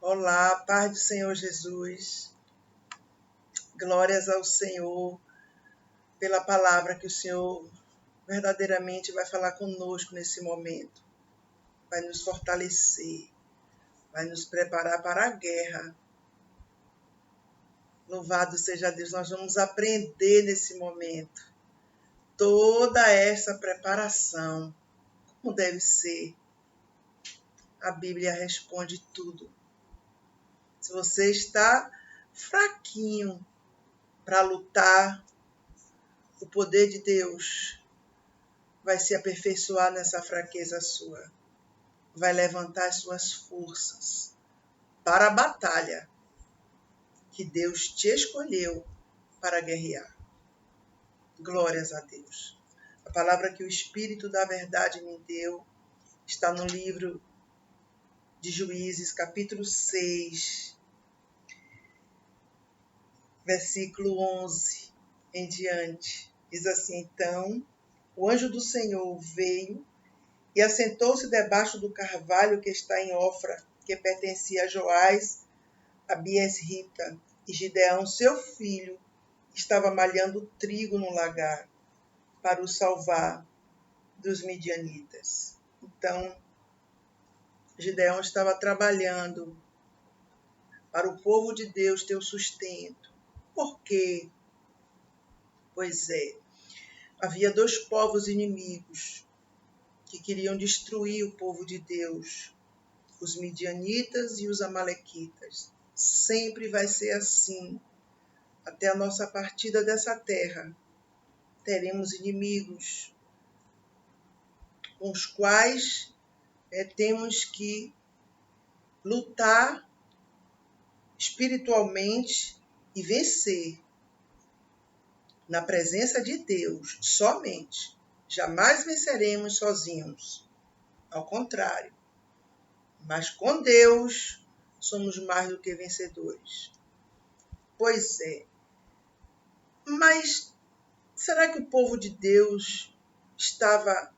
Olá, paz do Senhor Jesus. Glórias ao Senhor pela palavra que o Senhor verdadeiramente vai falar conosco nesse momento. Vai nos fortalecer, vai nos preparar para a guerra. Louvado seja Deus, nós vamos aprender nesse momento toda essa preparação, como deve ser. A Bíblia responde tudo. Se você está fraquinho para lutar, o poder de Deus vai se aperfeiçoar nessa fraqueza sua. Vai levantar as suas forças para a batalha que Deus te escolheu para guerrear. Glórias a Deus. A palavra que o Espírito da Verdade me deu está no livro de Juízes, capítulo 6, versículo 11 em diante. Diz assim: Então, o anjo do Senhor veio e assentou-se debaixo do carvalho que está em Ofra, que pertencia a Joás, a Biesrita, e Gideão, seu filho, estava malhando trigo no lagar para o salvar dos midianitas. Então, Gideão estava trabalhando para o povo de Deus ter o sustento. Por quê? Pois é, havia dois povos inimigos que queriam destruir o povo de Deus, os midianitas e os amalequitas. Sempre vai ser assim. Até a nossa partida dessa terra, teremos inimigos com os quais temos que lutar espiritualmente e vencer na presença de Deus somente. Jamais venceremos sozinhos. Ao contrário. Mas com Deus somos mais do que vencedores. Pois é. Mas será que o povo de Deus estava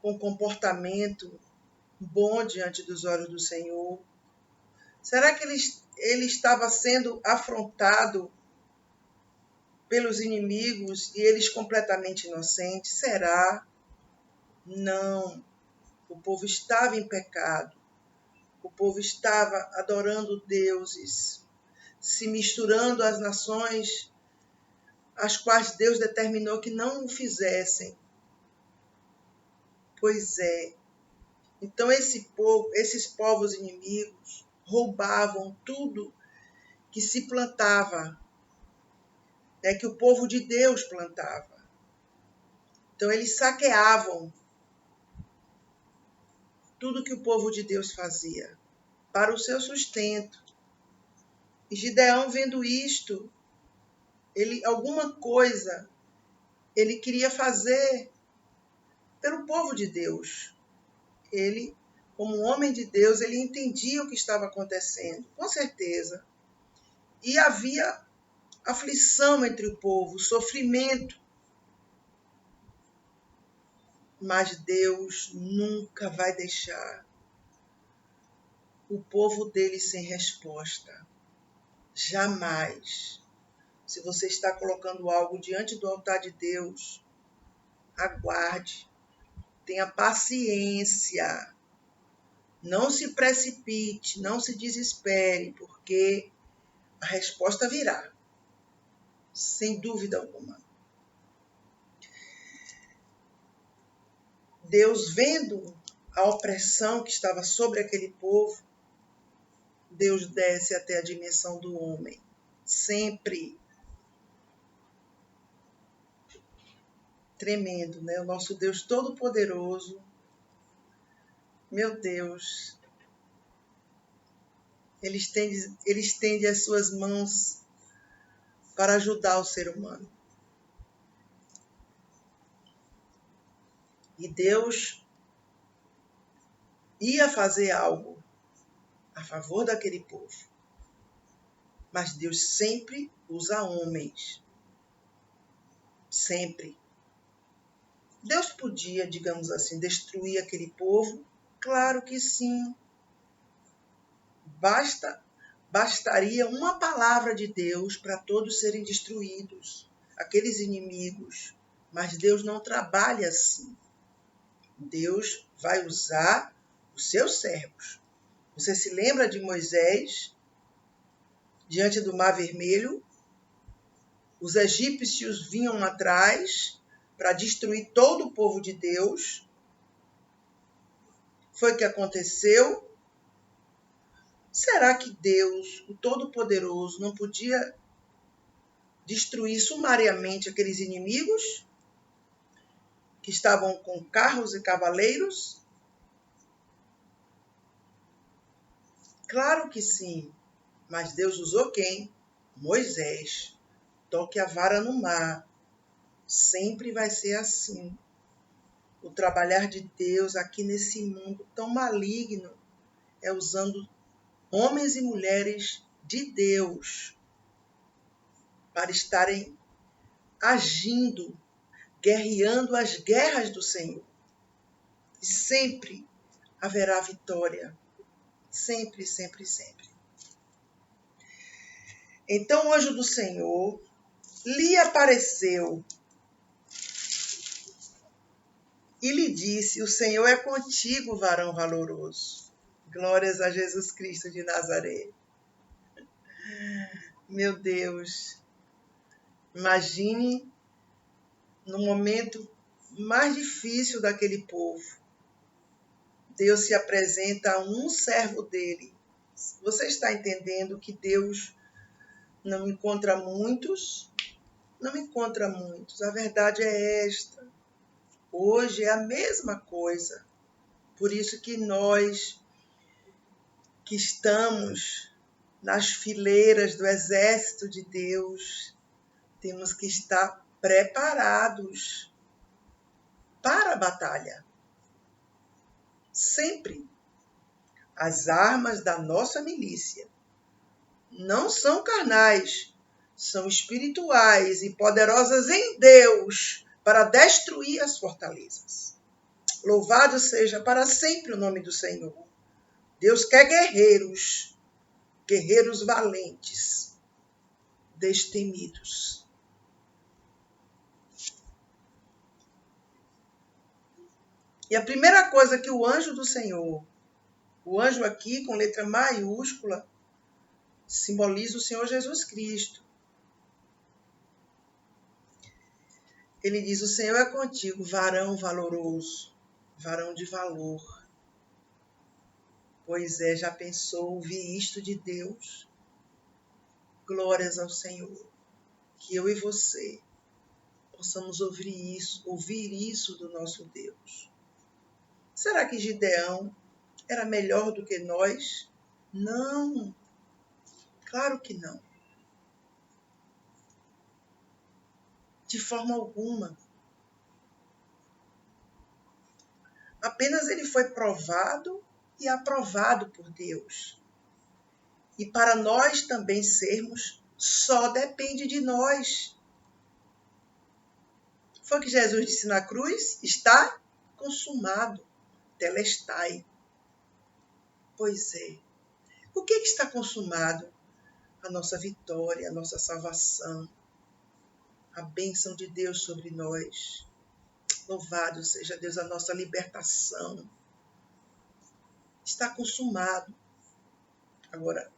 com comportamento bom diante dos olhos do Senhor? Será que ele estava sendo afrontado pelos inimigos e eles completamente inocentes? Será? Não. O povo estava em pecado. O povo estava adorando deuses, se misturando às nações as quais Deus determinou que não o fizessem. Pois é. Então esses povos inimigos roubavam tudo que se plantava, que o povo de Deus plantava. Então eles saqueavam tudo que o povo de Deus fazia para o seu sustento. E Gideão, vendo isto, alguma coisa ele queria fazer pelo povo de Deus. Ele, como um homem de Deus, ele entendia o que estava acontecendo, com certeza. E havia aflição entre o povo, sofrimento. Mas Deus nunca vai deixar o povo dele sem resposta. Jamais. Se você está colocando algo diante do altar de Deus, aguarde. Tenha paciência. Não se precipite, não se desespere, porque a resposta virá. Sem dúvida alguma. Deus, vendo a opressão que estava sobre aquele povo, Deus desce até a dimensão do homem. Sempre. Tremendo, né? O nosso Deus Todo-Poderoso. Meu Deus. Ele estende as suas mãos para ajudar o ser humano. E Deus ia fazer algo a favor daquele povo. Mas Deus sempre usa homens. Sempre. Deus podia, digamos assim, destruir aquele povo? Claro que sim. bastaria uma palavra de Deus para todos serem destruídos, aqueles inimigos. Mas Deus não trabalha assim. Deus vai usar os seus servos. Você se lembra de Moisés, diante do Mar Vermelho? Os egípcios vinham atrás para destruir todo o povo de Deus. Foi o que aconteceu. Será que Deus, o Todo-Poderoso, não podia destruir sumariamente aqueles inimigos que estavam com carros e cavaleiros? Claro que sim, mas Deus usou quem? Moisés. Toque a vara no mar. Sempre vai ser assim. O trabalhar de Deus aqui nesse mundo tão maligno é usando homens e mulheres de Deus para estarem agindo, guerreando as guerras do Senhor. E sempre haverá vitória. Sempre, sempre, sempre. Então o anjo do Senhor lhe apareceu e lhe disse: o Senhor é contigo, varão valoroso. Glórias a Jesus Cristo de Nazaré. Meu Deus, imagine no momento mais difícil daquele povo. Deus se apresenta a um servo dele. Você está entendendo que Deus não encontra muitos? Não encontra muitos. A verdade é esta. Hoje é a mesma coisa. Por isso que nós que estamos nas fileiras do exército de Deus, temos que estar preparados para a batalha. Sempre. As armas da nossa milícia não são carnais, são espirituais e poderosas em Deus para destruir as fortalezas. Louvado seja para sempre o nome do Senhor. Deus quer guerreiros, guerreiros valentes, destemidos. E a primeira coisa que o anjo do Senhor, o anjo aqui com letra maiúscula, simboliza o Senhor Jesus Cristo. Ele diz: o Senhor é contigo, varão valoroso, varão de valor. Pois é, já pensou ouvir isto de Deus? Glórias ao Senhor. Que eu e você possamos ouvir isso do nosso Deus. Será que Gideão era melhor do que nós? Não, claro que não. De forma alguma. Apenas ele foi provado e aprovado por Deus. E para nós também sermos, só depende de nós. Foi o que Jesus disse na cruz: está consumado, telestai. Pois é. O que está consumado? A nossa vitória, a nossa salvação, a bênção de Deus sobre nós. Louvado seja Deus, a nossa libertação. Está consumado. Agora,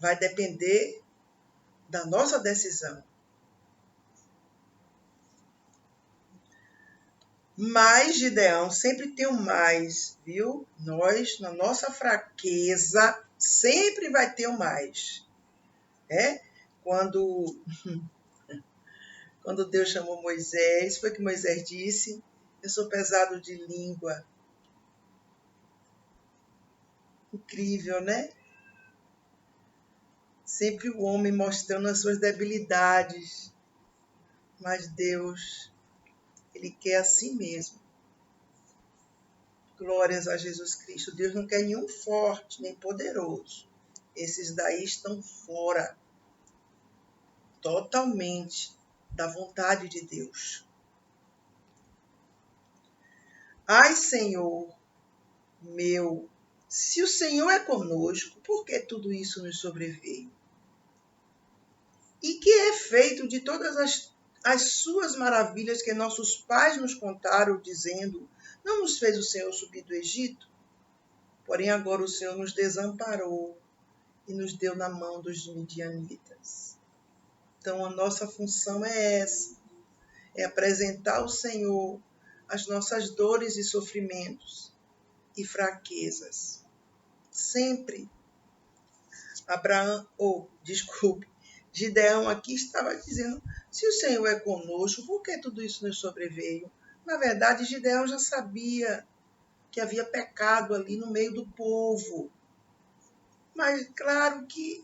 vai depender da nossa decisão. Mas, Gideão, sempre tem um mais, viu? Nós, na nossa fraqueza, sempre vai ter um mais. Quando Deus chamou Moisés, foi que Moisés disse: eu sou pesado de língua. Incrível, né? Sempre o homem mostrando as suas debilidades. Mas Deus, Ele quer assim mesmo. Glórias a Jesus Cristo. Deus não quer nenhum forte, nem poderoso. Esses daí estão fora totalmente da vontade de Deus. Ai, Senhor, meu Se o Senhor é conosco, por que tudo isso nos sobreveio? E que efeito de todas as suas maravilhas que nossos pais nos contaram, dizendo: não nos fez o Senhor subir do Egito? Porém, agora o Senhor nos desamparou e nos deu na mão dos midianitas. Então, a nossa função é essa, é apresentar ao Senhor as nossas dores e sofrimentos e fraquezas. Sempre. Gideão aqui estava dizendo, se o Senhor é conosco, por que tudo isso nos sobreveio? Na verdade, Gideão já sabia que havia pecado ali no meio do povo. Mas claro que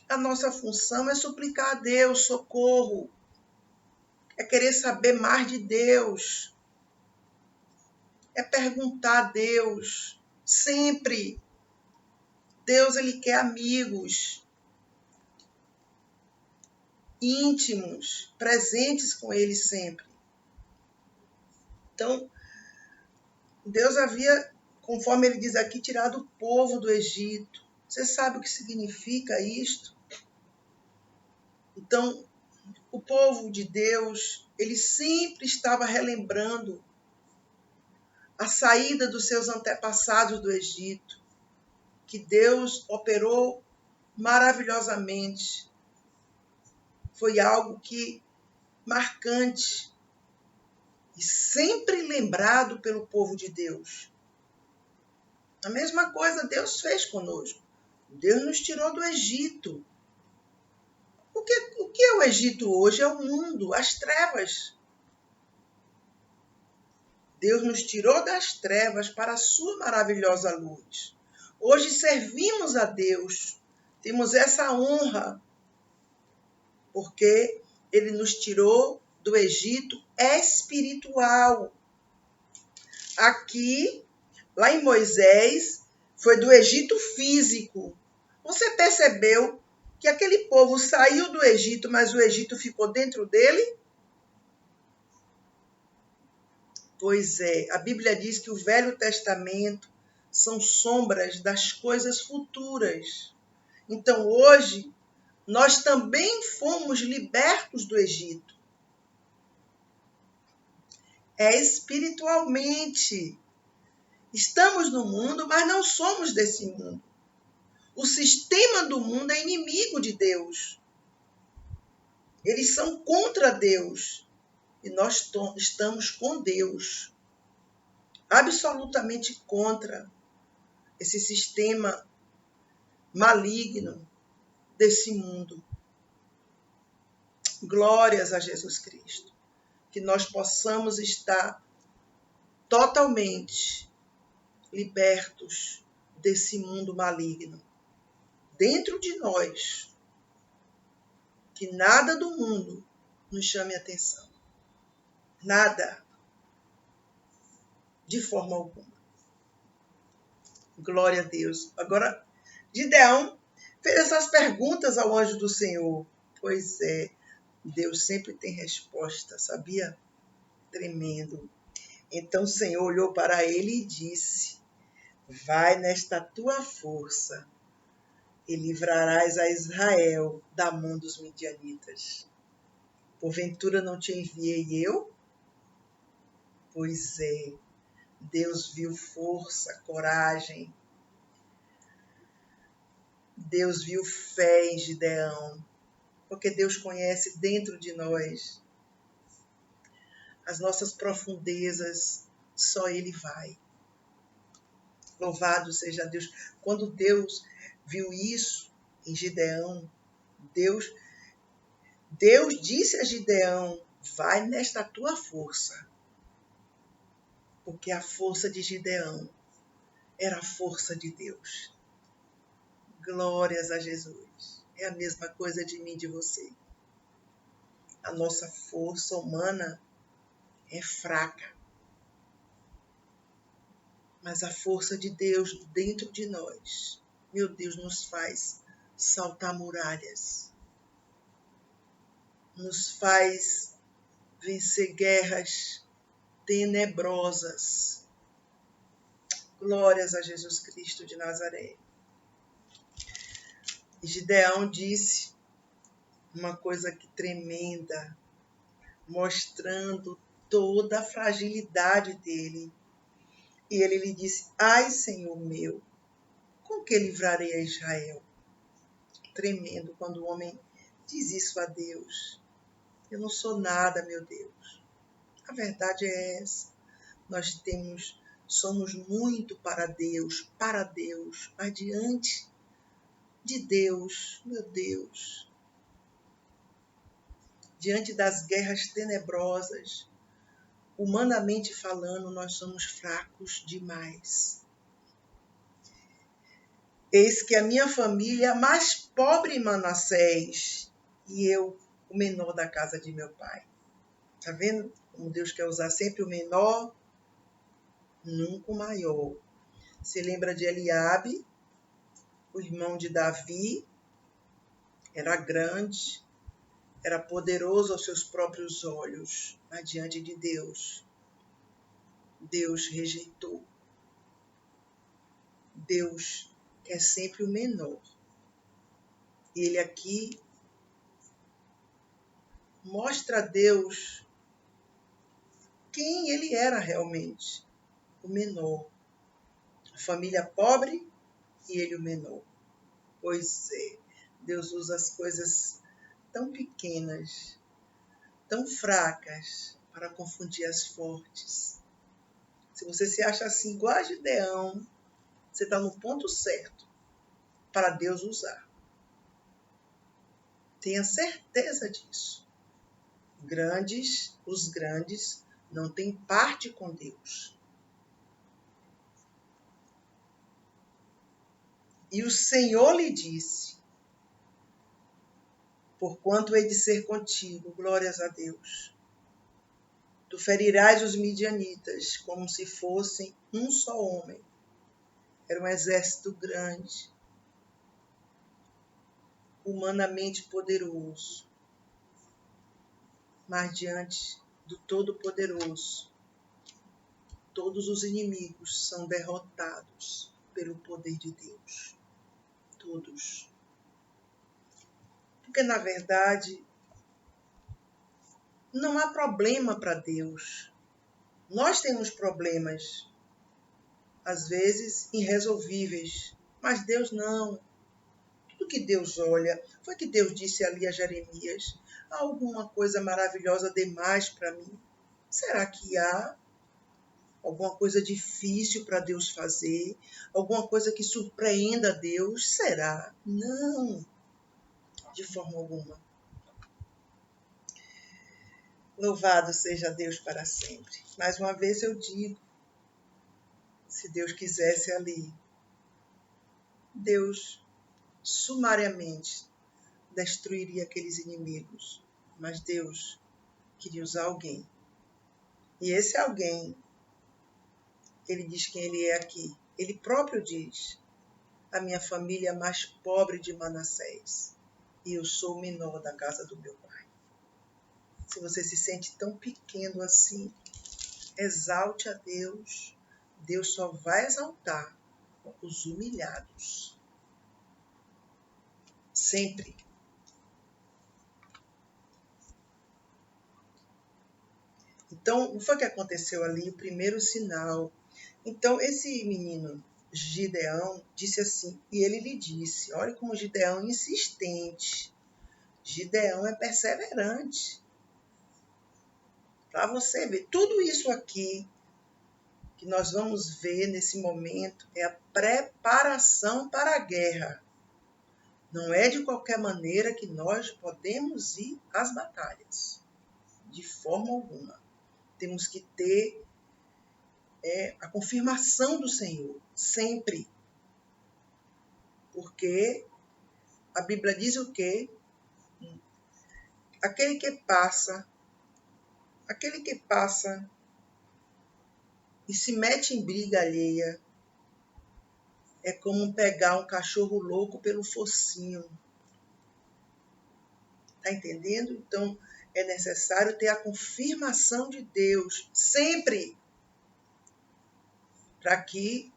a nossa função é suplicar a Deus socorro, é querer saber mais de Deus, é perguntar a Deus sempre. Deus, ele quer amigos íntimos, presentes com ele sempre. Então, Deus havia, conforme ele diz aqui, tirado o povo do Egito. Você sabe o que significa isto? Então, o povo de Deus, ele sempre estava relembrando a saída dos seus antepassados do Egito, que Deus operou maravilhosamente. Foi algo que marcante e sempre lembrado pelo povo de Deus. A mesma coisa Deus fez conosco. Deus nos tirou do Egito. O que é o Egito hoje? É o mundo, as trevas. Deus nos tirou das trevas para a sua maravilhosa luz. Hoje servimos a Deus, temos essa honra, porque ele nos tirou do Egito espiritual. Aqui, lá em Moisés, foi do Egito físico. Você percebeu que aquele povo saiu do Egito, mas o Egito ficou dentro dele? Pois é, a Bíblia diz que o Velho Testamento são sombras das coisas futuras. Então, hoje, nós também fomos libertos do Egito. É espiritualmente. Estamos no mundo, mas não somos desse mundo. O sistema do mundo é inimigo de Deus. Eles são contra Deus. E nós estamos com Deus. Absolutamente contra esse sistema maligno desse mundo. Glórias a Jesus Cristo. Que nós possamos estar totalmente libertos desse mundo maligno. Dentro de nós. Que nada do mundo nos chame a atenção. Nada. De forma alguma. Glória a Deus. Agora, Gideão fez essas perguntas ao anjo do Senhor. Pois é, Deus sempre tem resposta, sabia? Tremendo. Então o Senhor olhou para ele e disse: vai nesta tua força e livrarás a Israel da mão dos midianitas. Porventura não te enviei eu? Pois é, Deus viu força, coragem. Deus viu fé em Gideão, porque Deus conhece dentro de nós as nossas profundezas, só Ele vai. Louvado seja Deus. Quando Deus viu isso em Gideão, Deus disse a Gideão: vai nesta tua força, porque a força de Gideão era a força de Deus. Glórias a Jesus. É a mesma coisa de mim e de você. A nossa força humana é fraca. Mas a força de Deus dentro de nós, meu Deus, nos faz saltar muralhas. Nos faz vencer guerras tenebrosas. Glórias a Jesus Cristo de Nazaré. E Gideão disse uma coisa que tremenda, mostrando toda a fragilidade dele. E ele lhe disse: ai, Senhor meu, com que livrarei a Israel? Tremendo quando o homem diz isso a Deus. Eu não sou nada, meu Deus. A verdade é essa. Nós somos muito para Deus, mas diante de Deus, meu Deus, diante das guerras tenebrosas, humanamente falando, nós somos fracos demais. Eis que a minha família mais pobre em Manassés, e eu, o menor da casa de meu pai. Tá vendo como Deus quer usar sempre o menor, nunca o maior. Se lembra de Eliabe, o irmão de Davi, era grande, era poderoso aos seus próprios olhos, mas diante de Deus, Deus rejeitou. Deus quer sempre o menor. Ele aqui mostra a Deus quem ele era realmente, o menor. A família pobre e ele o menor. Pois é, Deus usa as coisas tão pequenas, tão fracas, para confundir as fortes. Se você se acha assim, igual a Gideão, você está no ponto certo para Deus usar. Tenha certeza disso. Os grandes, não têm parte com Deus. E o Senhor lhe disse: porquanto hei de ser contigo, glórias a Deus. Tu ferirás os midianitas como se fossem um só homem. Era um exército grande, humanamente poderoso, mas diante do Todo-Poderoso, todos os inimigos são derrotados pelo poder de Deus. Todos. Porque, na verdade, não há problema para Deus. Nós temos problemas, às vezes, irresolvíveis, mas Deus não. Tudo que Deus olha, foi que Deus disse ali a Jeremias: há alguma coisa maravilhosa demais para mim? Será que há alguma coisa difícil para Deus fazer? Alguma coisa que surpreenda a Deus? Será? Não, de forma alguma. Louvado seja Deus para sempre. Mais uma vez eu digo, se Deus quisesse ali, Deus sumariamente destruiria aqueles inimigos. Mas Deus queria usar alguém. E esse alguém, ele diz quem ele é aqui. Ele próprio diz: a minha família é mais pobre de Manassés, e eu sou o menor da casa do meu pai. Se você se sente tão pequeno assim, exalte a Deus. Deus só vai exaltar os humilhados. Sempre. Então, não foi o que aconteceu ali, o primeiro sinal. Então, esse menino, Gideão, disse assim, e ele lhe disse, olha como Gideão é insistente. Gideão é perseverante. Para você ver, tudo isso aqui que nós vamos ver nesse momento é a preparação para a guerra. Não é de qualquer maneira que nós podemos ir às batalhas. De forma alguma. Temos que ter a confirmação do Senhor, sempre. Porque a Bíblia diz o quê? Aquele que passa e se mete em briga alheia é como pegar um cachorro louco pelo focinho. Está entendendo? Então, é necessário ter a confirmação de Deus, sempre, para que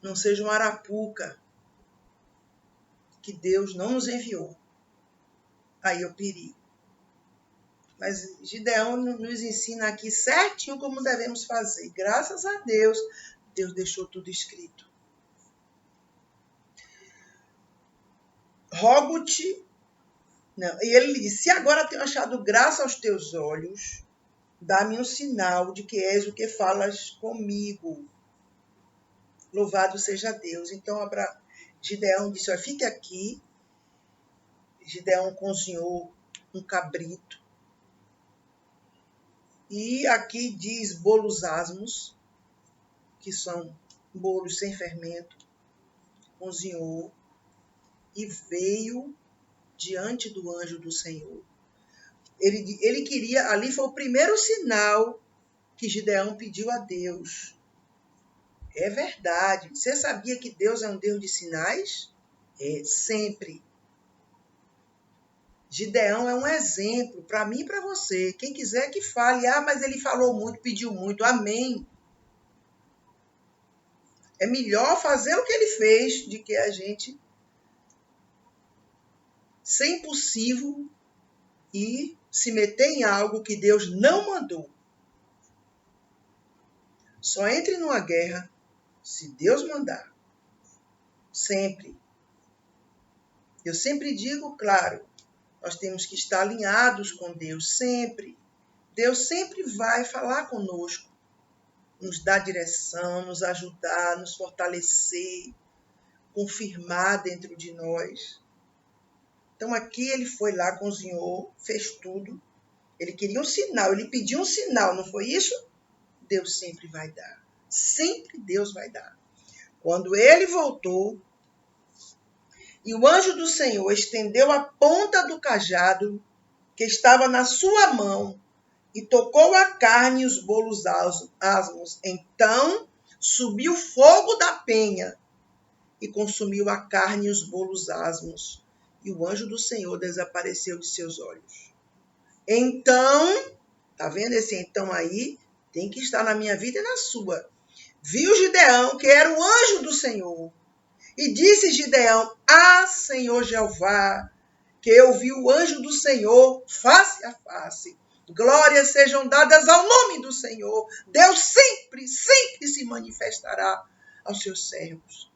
não seja uma arapuca que Deus não nos enviou. Aí é o perigo. Mas Gideão nos ensina aqui certinho como devemos fazer. Graças a Deus, Deus deixou tudo escrito. Rogo-te. Não, e ele disse: se agora tenho achado graça aos teus olhos, dá-me um sinal de que és o que falas comigo. Louvado seja Deus. Então Gideão disse: olha, fique aqui. Gideão cozinhou um cabrito. E aqui diz bolos asmos, que são bolos sem fermento. Cozinhou e veio diante do anjo do Senhor. Ele queria, ali foi o primeiro sinal que Gideão pediu a Deus. É verdade. Você sabia que Deus é um Deus de sinais? É, sempre. Gideão é um exemplo para mim e para você. Quem quiser que fale, mas ele falou muito, pediu muito. Amém. É melhor fazer o que ele fez do que a gente ser impulsivo e se meter em algo que Deus não mandou. Só entre numa guerra se Deus mandar. Sempre. Eu sempre digo, claro, nós temos que estar alinhados com Deus, sempre. Deus sempre vai falar conosco, nos dar direção, nos ajudar, nos fortalecer, confirmar dentro de nós. Então aqui ele foi lá, cozinhou, fez tudo. Ele queria um sinal, ele pediu um sinal, não foi isso? Deus sempre vai dar. Sempre Deus vai dar. Quando ele voltou, e o anjo do Senhor estendeu a ponta do cajado que estava na sua mão e tocou a carne e os bolos asmos. Então subiu fogo da penha e consumiu a carne e os bolos asmos. E o anjo do Senhor desapareceu de seus olhos. Então, tá vendo esse então aí? Tem que estar na minha vida e na sua. Viu Gideão, que era o anjo do Senhor. E disse Gideão: Senhor Jeová, que eu vi o anjo do Senhor face a face. Glórias sejam dadas ao nome do Senhor. Deus sempre, sempre se manifestará aos seus servos.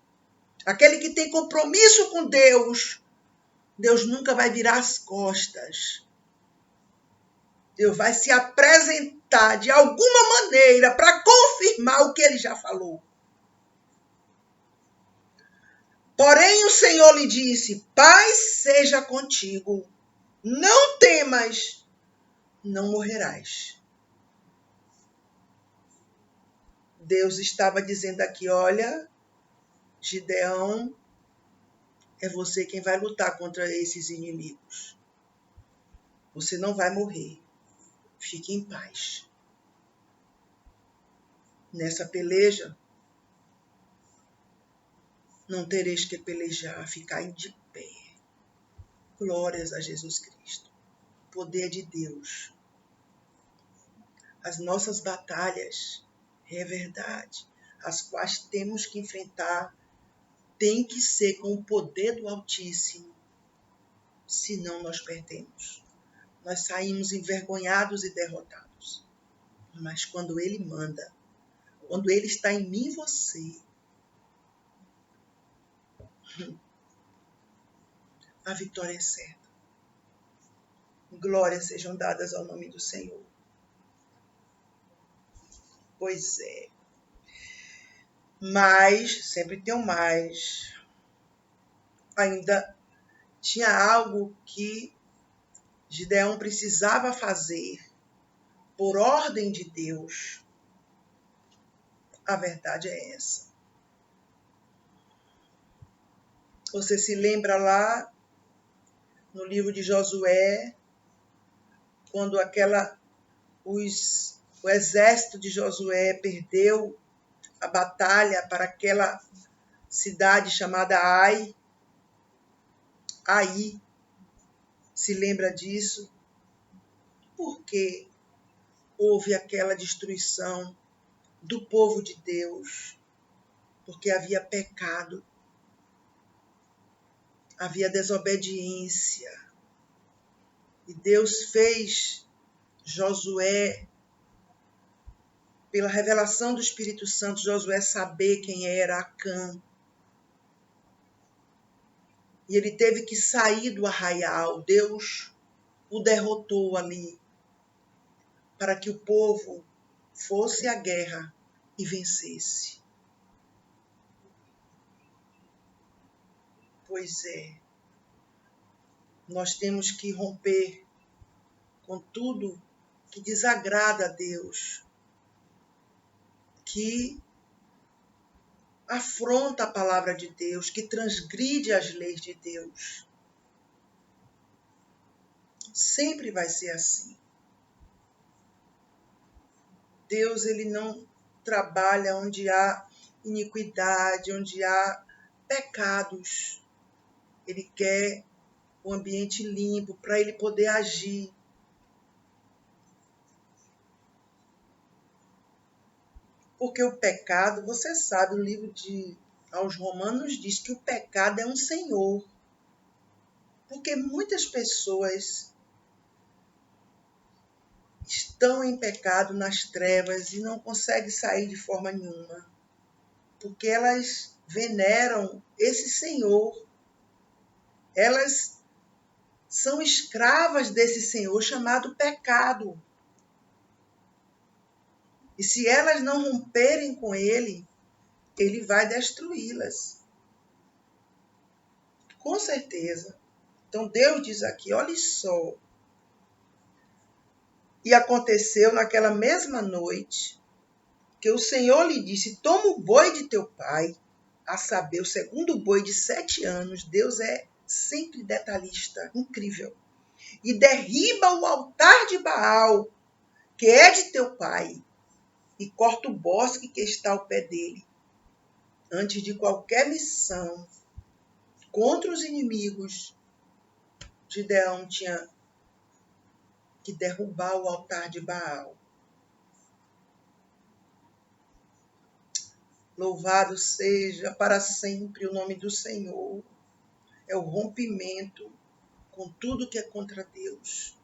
Aquele que tem compromisso com Deus, Deus nunca vai virar as costas. Deus vai se apresentar de alguma maneira para confirmar o que ele já falou. Porém o Senhor lhe disse: paz seja contigo, não temas, não morrerás. Deus estava dizendo aqui: olha, Gideão, é você quem vai lutar contra esses inimigos. Você não vai morrer. Fique em paz. Nessa peleja, não tereis que pelejar, ficar de pé. Glórias a Jesus Cristo. Poder de Deus. As nossas batalhas, é verdade, as quais temos que enfrentar, tem que ser com o poder do Altíssimo. Senão nós perdemos. Nós saímos envergonhados e derrotados. Mas quando Ele manda, quando Ele está em mim e você, a vitória é certa. Glórias sejam dadas ao nome do Senhor. Pois é. Mas, sempre tem um mais. Ainda tinha algo que Gideão precisava fazer por ordem de Deus. A verdade é essa. Você se lembra lá no livro de Josué, quando o exército de Josué perdeu a batalha para aquela cidade chamada Ai. Se lembra disso? Por que houve aquela destruição do povo de Deus? porque havia pecado, havia desobediência. E Deus fez Josué, pela revelação do Espírito Santo, Josué saber quem era Acã. E ele teve que sair do arraial. Deus o derrotou ali, para que o povo fosse à guerra e vencesse. Pois é, nós temos que romper com tudo que desagrada a Deus, que afronta a palavra de Deus, que transgride as leis de Deus. Sempre vai ser assim. Deus, ele não trabalha onde há iniquidade, onde há pecados. Ele quer um ambiente limpo para ele poder agir. Porque o pecado, você sabe, o livro aos Romanos diz que o pecado é um senhor. Porque muitas pessoas estão em pecado, nas trevas, e não conseguem sair de forma nenhuma. Porque elas veneram esse senhor. Elas são escravas desse senhor chamado pecado. E se elas não romperem com ele, ele vai destruí-las. Com certeza. Então Deus diz aqui, olha só. E aconteceu naquela mesma noite que o Senhor lhe disse, toma o boi de teu pai, a saber, o segundo boi de 7 anos. Deus é sempre detalhista, incrível. E derriba o altar de Baal, que é de teu pai, e corta o bosque que está ao pé dele. Antes de qualquer missão contra os inimigos, Gideão tinha que derrubar o altar de Baal. Louvado seja para sempre o nome do Senhor. É o rompimento com tudo que é contra Deus.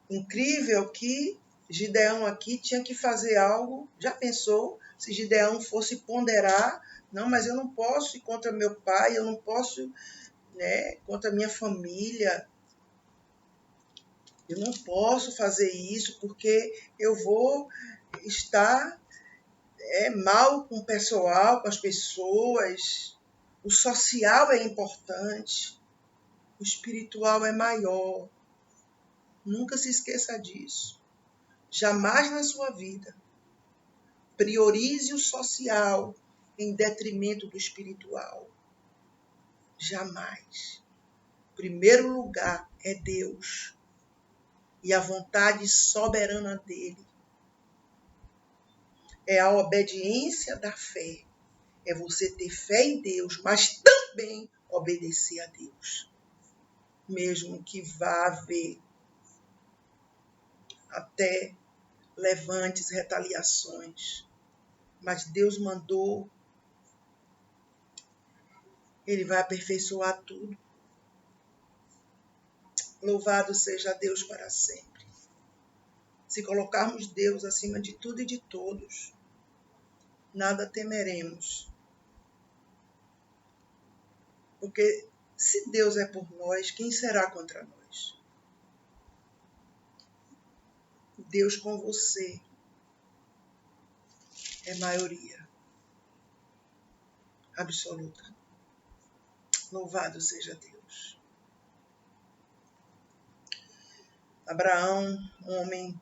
Incrível que Gideão aqui tinha que fazer algo. Já pensou se Gideão fosse ponderar? Não, mas eu não posso ir contra meu pai, eu não posso, contra minha família. Eu não posso fazer isso porque eu vou estar mal com o pessoal, com as pessoas. O social é importante, o espiritual é maior. Nunca se esqueça disso. Jamais na sua vida priorize o social em detrimento do espiritual. Jamais. Primeiro lugar é Deus e a vontade soberana dele. É a obediência da fé. É você ter fé em Deus, mas também obedecer a Deus. Mesmo que vá haver até levantes, retaliações. Mas Deus mandou, ele vai aperfeiçoar tudo. Louvado seja Deus para sempre. Se colocarmos Deus acima de tudo e de todos, nada temeremos. Porque se Deus é por nós, quem será contra nós? Deus com você é maioria absoluta. Louvado seja Deus. Abraão, um homem,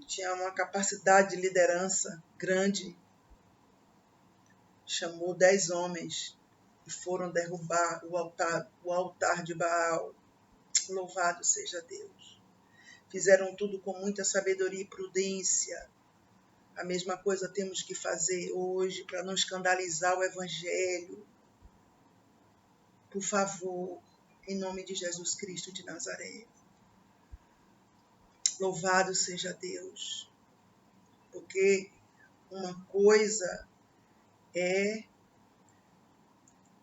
tinha uma capacidade de liderança grande. Chamou 10 homens e foram derrubar o altar de Baal. Louvado seja Deus. Fizeram tudo com muita sabedoria e prudência. A mesma coisa temos que fazer hoje para não escandalizar o Evangelho. Por favor, em nome de Jesus Cristo de Nazaré. Louvado seja Deus. Porque uma coisa é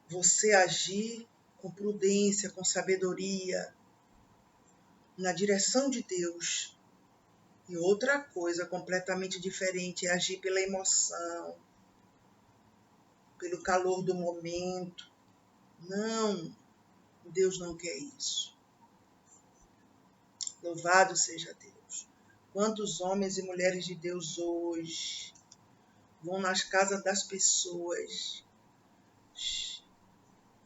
você agir com prudência, com sabedoria, na direção de Deus. E outra coisa completamente diferente é agir pela emoção, pelo calor do momento. Não, Deus não quer isso. Louvado seja Deus. Quantos homens e mulheres de Deus hoje vão nas casas das pessoas,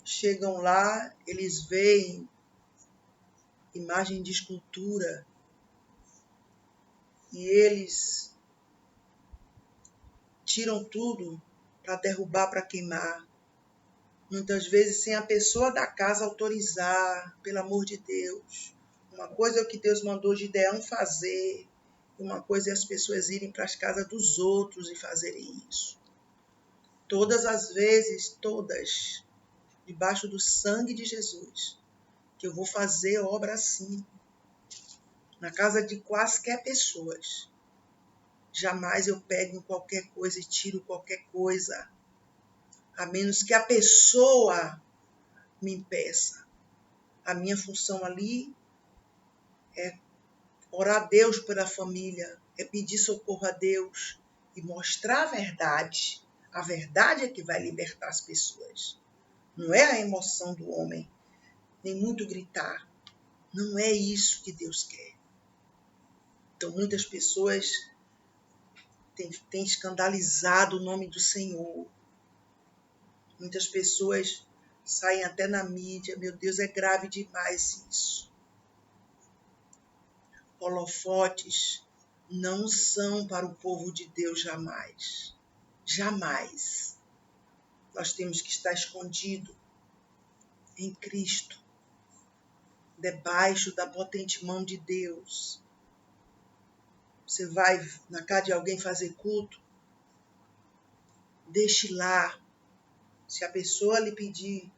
chegam lá, eles veem imagem de escultura e eles tiram tudo para derrubar, para queimar. Muitas vezes sem a pessoa da casa autorizar, pelo amor de Deus. Uma coisa é o que Deus mandou Gideão fazer, uma coisa é as pessoas irem para as casas dos outros e fazerem isso. Todas as vezes, todas, debaixo do sangue de Jesus, que eu vou fazer obra assim, na casa de quaisquer pessoas. Jamais eu pego qualquer coisa e tiro qualquer coisa, a menos que a pessoa me impeça. A minha função ali é orar a Deus pela família, é pedir socorro a Deus e mostrar a verdade. A verdade é que vai libertar as pessoas. Não é a emoção do homem, nem muito gritar. Não é isso que Deus quer. Então, muitas pessoas têm escandalizado o nome do Senhor. Muitas pessoas saem até na mídia. Meu Deus, é grave demais isso. Holofotes não são para o povo de Deus jamais. Jamais. Nós temos que estar escondido em Cristo, debaixo da potente mão de Deus. Você vai na casa de alguém fazer culto, deixe lá. Se a pessoa lhe pedir,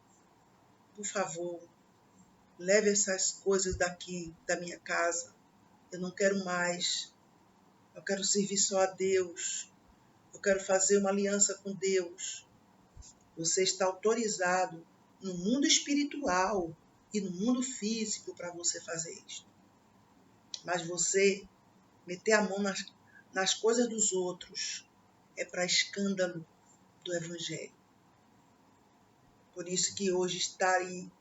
por favor, leve essas coisas daqui, da minha casa. Eu não quero mais. Eu quero servir só a Deus. Eu quero fazer uma aliança com Deus. Você está autorizado no mundo espiritual e no mundo físico para você fazer isso. Mas você meter a mão nas coisas dos outros é para escândalo do Evangelho. Por isso que hoje está aí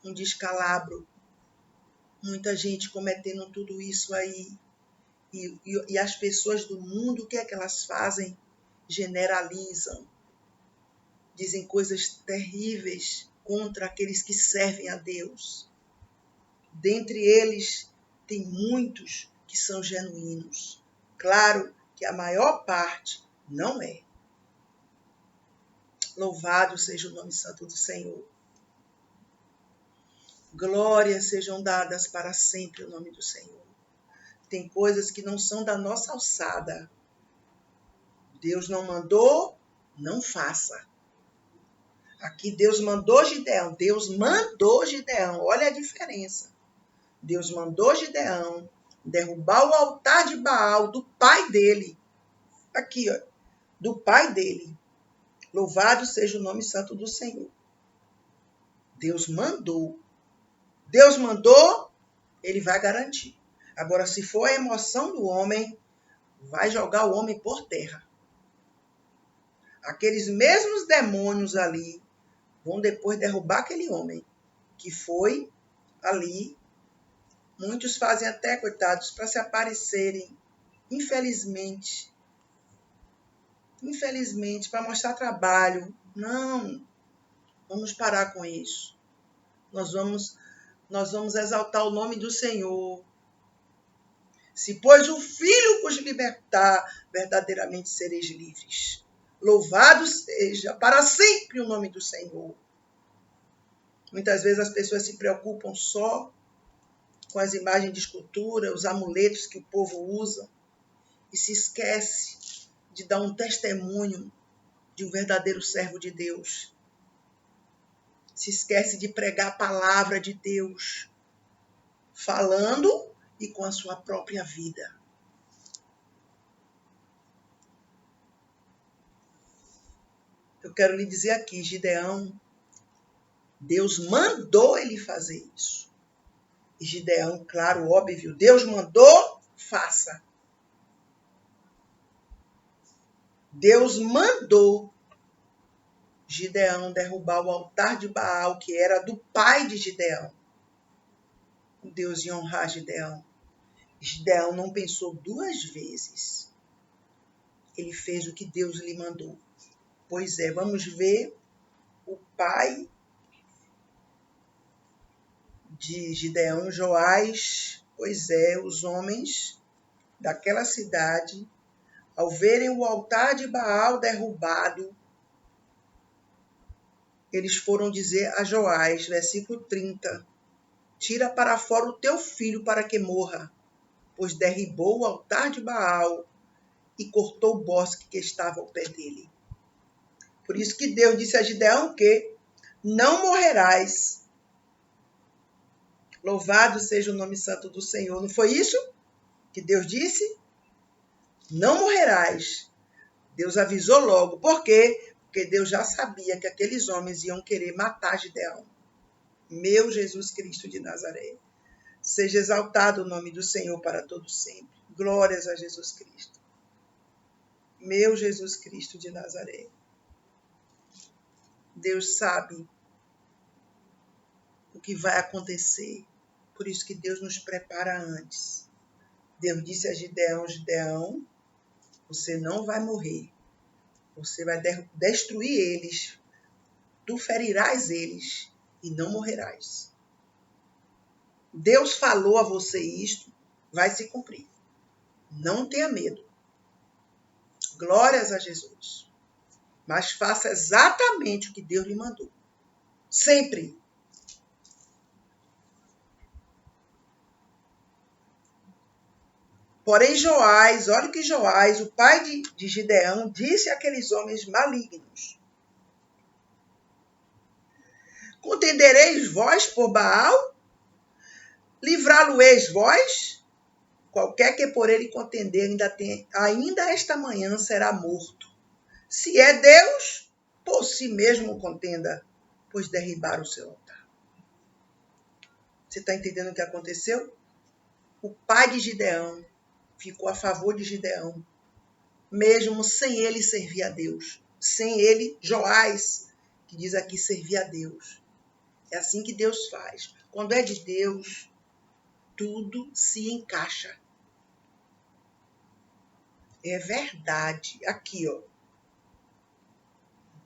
um descalabro. Muita gente cometendo tudo isso aí. E as pessoas do mundo, o que é que elas fazem? Generalizam. Dizem coisas terríveis contra aqueles que servem a Deus. Dentre eles, tem muitos que são genuínos. Claro que a maior parte não é. Louvado seja o nome santo do Senhor. Glórias sejam dadas para sempre o nome do Senhor. Tem coisas que não são da nossa alçada. Deus não mandou, não faça. Aqui Deus mandou Gideão. Deus mandou Gideão. Olha a diferença. Deus mandou Gideão derrubar o altar de Baal do pai dele. Aqui, ó, do pai dele. Louvado seja o nome santo do Senhor. Deus mandou. Deus mandou, ele vai garantir. Agora, se for a emoção do homem, vai jogar o homem por terra. Aqueles mesmos demônios ali vão depois derrubar aquele homem que foi ali. Muitos fazem até, coitados, para se aparecerem, infelizmente, para mostrar trabalho. Não, vamos parar com isso. Nós vamos exaltar o nome do Senhor. Se, pois, o Filho vos libertar, verdadeiramente sereis livres. Louvado seja para sempre o nome do Senhor. Muitas vezes as pessoas se preocupam só com as imagens de escultura, os amuletos que o povo usa, e se esquece de dar um testemunho de um verdadeiro servo de Deus. Se esquece de pregar a palavra de Deus, falando e com a sua própria vida. Eu quero lhe dizer aqui, Gideão, Deus mandou ele fazer isso. E Gideão, claro, óbvio, Deus mandou, faça. Deus mandou Gideão derrubar o altar de Baal, que era do pai de Gideão. Deus ia honrar Gideão. Gideão não pensou duas vezes. Ele fez o que Deus lhe mandou. Pois é, vamos ver o pai de Gideão, Joás. Pois é, os homens daquela cidade, ao verem o altar de Baal derrubado, eles foram dizer a Joás, versículo 30, tira para fora o teu filho para que morra, pois derribou o altar de Baal e cortou o bosque que estava ao pé dele. Por isso que Deus disse a Gideão que não morrerás. Louvado seja o nome santo do Senhor. Não foi isso que Deus disse? Não morrerás. Deus avisou logo. Por quê? Porque Deus já sabia que aqueles homens iam querer matar Gideão. Meu Jesus Cristo de Nazaré. Seja exaltado o nome do Senhor para todo sempre. Glórias a Jesus Cristo. Meu Jesus Cristo de Nazaré. Deus sabe o que vai acontecer. Por isso que Deus nos prepara antes. Deus disse a Gideão, Gideão, você não vai morrer. Você vai destruir eles. Tu ferirás eles e não morrerás. Deus falou a você isto, vai se cumprir. Não tenha medo. Glórias a Jesus. Mas faça exatamente o que Deus lhe mandou. Sempre. Porém, Joás, olha o que Joás, o pai de Gideão, disse àqueles homens malignos. Contendereis vós por Baal? Livrá-lo-eis vós? Qualquer que por ele contender, ainda esta manhã será morto. Se é Deus, por si mesmo contenda, pois derribaram o seu altar. Você está entendendo o que aconteceu? O pai de Gideão ficou a favor de Gideão, mesmo sem ele servir a Deus. Sem ele, Joás, que diz aqui servir a Deus. É assim que Deus faz. Quando é de Deus, tudo se encaixa. É verdade. Aqui, ó.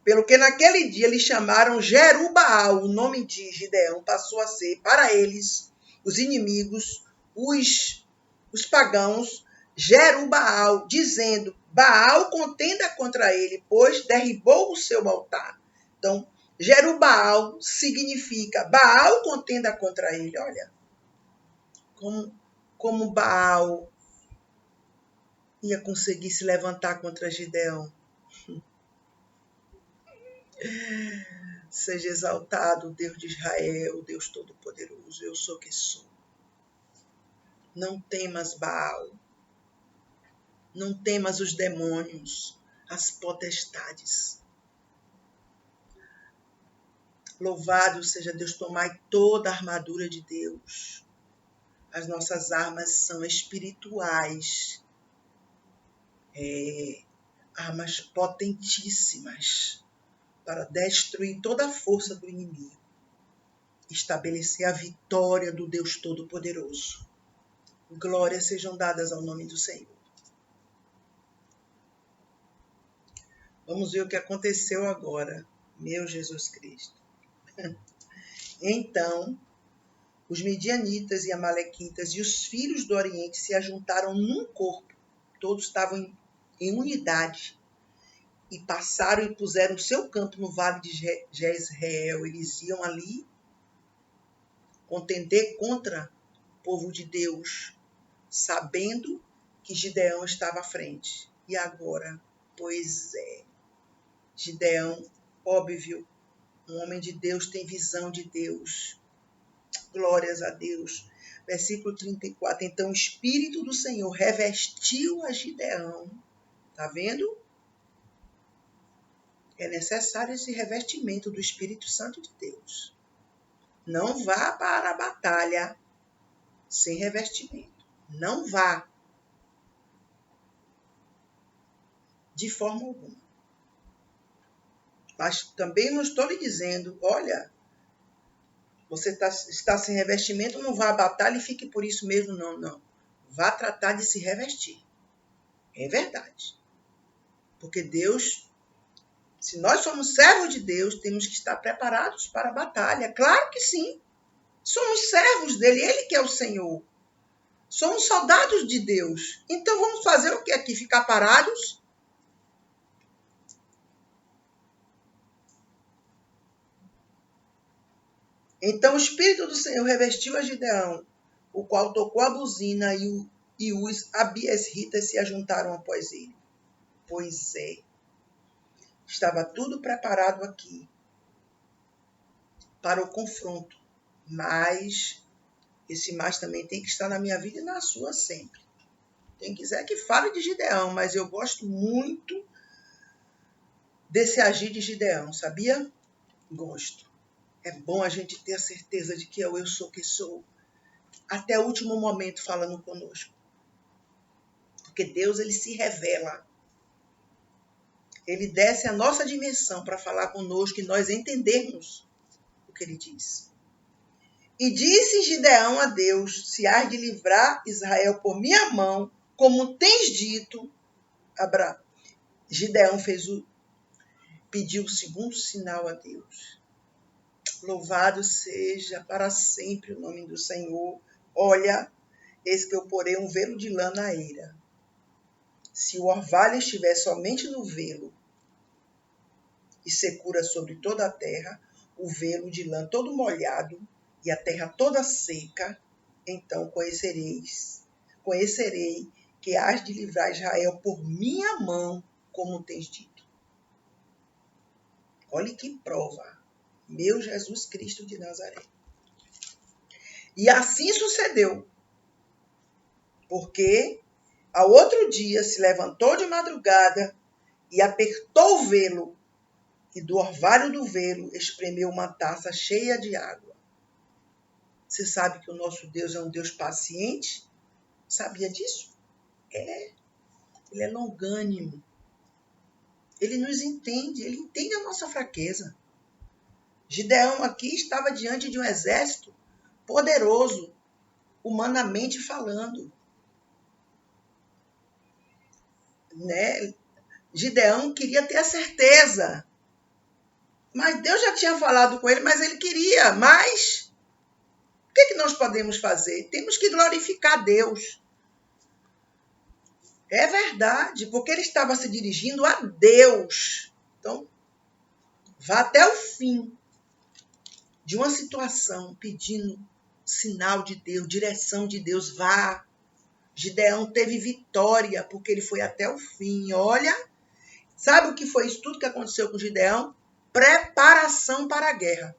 Pelo que naquele dia eles chamaram Jerubaal, o nome de Gideão passou a ser, para eles, os inimigos, os pagãos, Jerubaal, dizendo, Baal contenda contra ele, pois derribou o seu altar. Então, Jerubaal significa Baal contenda contra ele. Olha, como Baal ia conseguir se levantar contra Gideão. Seja exaltado o Deus de Israel, o Deus Todo-Poderoso, eu sou que sou. Não temas Baal, não temas os demônios, as potestades. Louvado seja Deus, tomai toda a armadura de Deus. As nossas armas são espirituais, armas potentíssimas para destruir toda a força do inimigo, estabelecer a vitória do Deus Todo-Poderoso. Glórias sejam dadas ao nome do Senhor. Vamos ver o que aconteceu agora, meu Jesus Cristo. Então, os midianitas e amalequitas e os filhos do Oriente se ajuntaram num corpo. Todos estavam em unidade e passaram e puseram seu campo no vale de Jezreel. Eles iam ali contender contra o povo de Deus, sabendo que Gideão estava à frente. E agora, pois é, Gideão, óbvio, um homem de Deus tem visão de Deus. Glórias a Deus. Versículo 34. Então o Espírito do Senhor revestiu a Gideão. Tá vendo? É necessário esse revestimento do Espírito Santo de Deus. Não vá para a batalha sem revestimento. Não vá. De forma alguma. Mas também não estou lhe dizendo, olha, você está sem revestimento, não vá à batalha e fique por isso mesmo. Não, não. Vá tratar de se revestir. É verdade. Porque Deus, se nós somos servos de Deus, temos que estar preparados para a batalha. Claro que sim. Somos servos dele, ele que é o Senhor. Somos soldados de Deus. Então vamos fazer o que aqui? Ficar parados? Então o Espírito do Senhor revestiu a Gideão, o qual tocou a buzina e os abiesritas se ajuntaram após ele. Pois é, estava tudo preparado aqui para o confronto, mas esse mais também tem que estar na minha vida e na sua sempre. Quem quiser que fale de Gideão, mas eu gosto muito desse agir de Gideão, sabia? Gosto. É bom a gente ter a certeza de que eu sou que sou, até o último momento falando conosco. Porque Deus, ele se revela. Ele desce a nossa dimensão para falar conosco e nós entendermos o que ele diz. E disse Gideão a Deus, se hás de livrar Israel por minha mão, como tens dito, Gideão pediu o segundo sinal a Deus. Louvado seja para sempre o nome do Senhor. Olha, eis que eu porei um velo de lã na eira. Se o orvalho estiver somente no velo e secura sobre toda a terra, o velo de lã todo molhado e a terra toda seca, então conhecerei que hás de livrar Israel por minha mão, como tens dito. Olhe que prova, meu Jesus Cristo de Nazaré. E assim sucedeu, porque ao outro dia se levantou de madrugada e apertou o velo, e do orvalho do velo espremeu uma taça cheia de água. Você sabe que o nosso Deus é um Deus paciente? Sabia disso? Ele é longânimo. Ele nos entende, ele entende a nossa fraqueza. Gideão aqui estava diante de um exército poderoso, humanamente falando. Né? Gideão queria ter a certeza. Mas Deus já tinha falado com ele, mas ele queria. Mas o que nós podemos fazer? Temos que glorificar Deus. É verdade, porque ele estava se dirigindo a Deus. Então, vá até o fim de uma situação pedindo sinal de Deus, direção de Deus. Vá. Gideão teve vitória porque ele foi até o fim. Olha, sabe o que foi isso tudo que aconteceu com Gideão? Preparação para a guerra.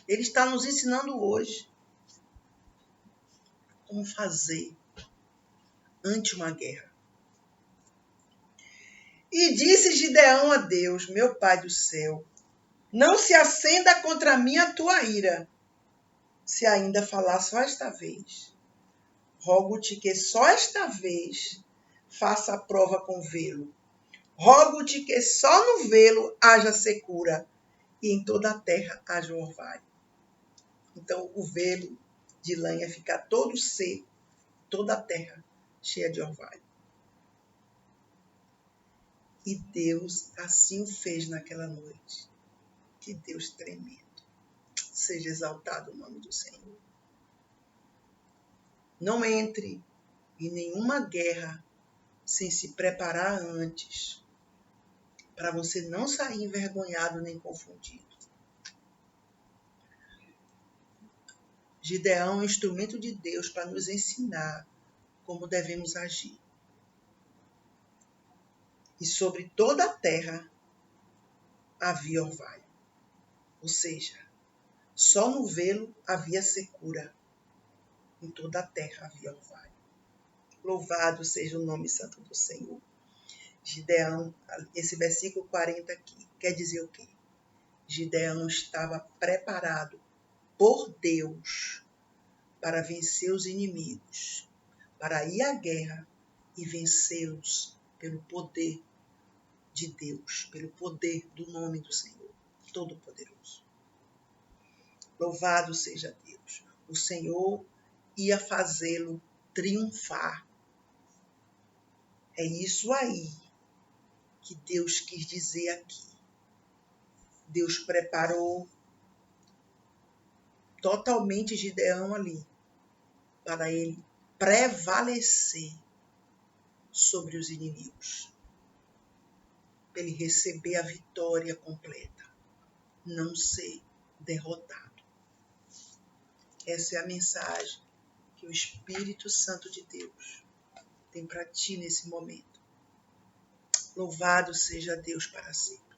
Ele está nos ensinando hoje como fazer ante uma guerra. E disse Gideão a Deus, meu Pai do céu, não se acenda contra mim a tua ira, se ainda falar só esta vez. Rogo-te que só esta vez faça a prova com velo. Rogo-te que só no velo haja secura e em toda a terra haja orvalho. Então o velo de lã ia ficar todo seco, toda a terra cheia de orvalho. E Deus assim o fez naquela noite. Que Deus tremendo. Seja exaltado o nome do Senhor. Não entre em nenhuma guerra sem se preparar antes, para você não sair envergonhado nem confundido. Gideão é um instrumento de Deus para nos ensinar como devemos agir. E sobre toda a terra havia orvalho. Ou seja, só no velo havia secura. Em toda a terra havia orvalho. Louvado seja o nome santo do Senhor. Gideão, esse versículo 40 aqui, quer dizer o quê? Gideão estava preparado por Deus para vencer os inimigos, para ir à guerra e vencê-los pelo poder de Deus, pelo poder do nome do Senhor Todo-Poderoso. Louvado seja Deus. O Senhor ia fazê-lo triunfar. É isso aí que Deus quis dizer aqui. Deus preparou totalmente Gideão ali, para ele prevalecer sobre os inimigos, para ele receber a vitória completa, não ser derrotado. Essa é a mensagem que o Espírito Santo de Deus tem para ti nesse momento. Louvado seja Deus para sempre.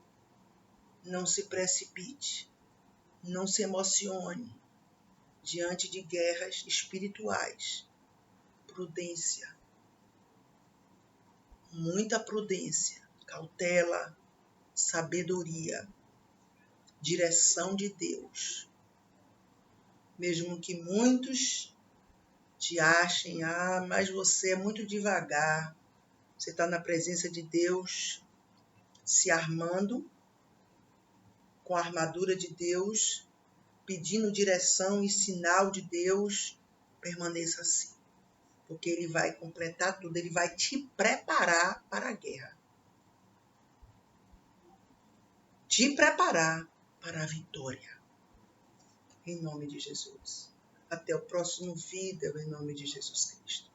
Não se precipite, não se emocione diante de guerras espirituais. Prudência, muita prudência, cautela, sabedoria, direção de Deus. Mesmo que muitos te achem, mas você é muito devagar, você está na presença de Deus, se armando com a armadura de Deus, pedindo direção e sinal de Deus, permaneça assim. Porque Ele vai completar tudo, Ele vai te preparar para a guerra. Te preparar para a vitória. Em nome de Jesus. Até o próximo vídeo, em nome de Jesus Cristo.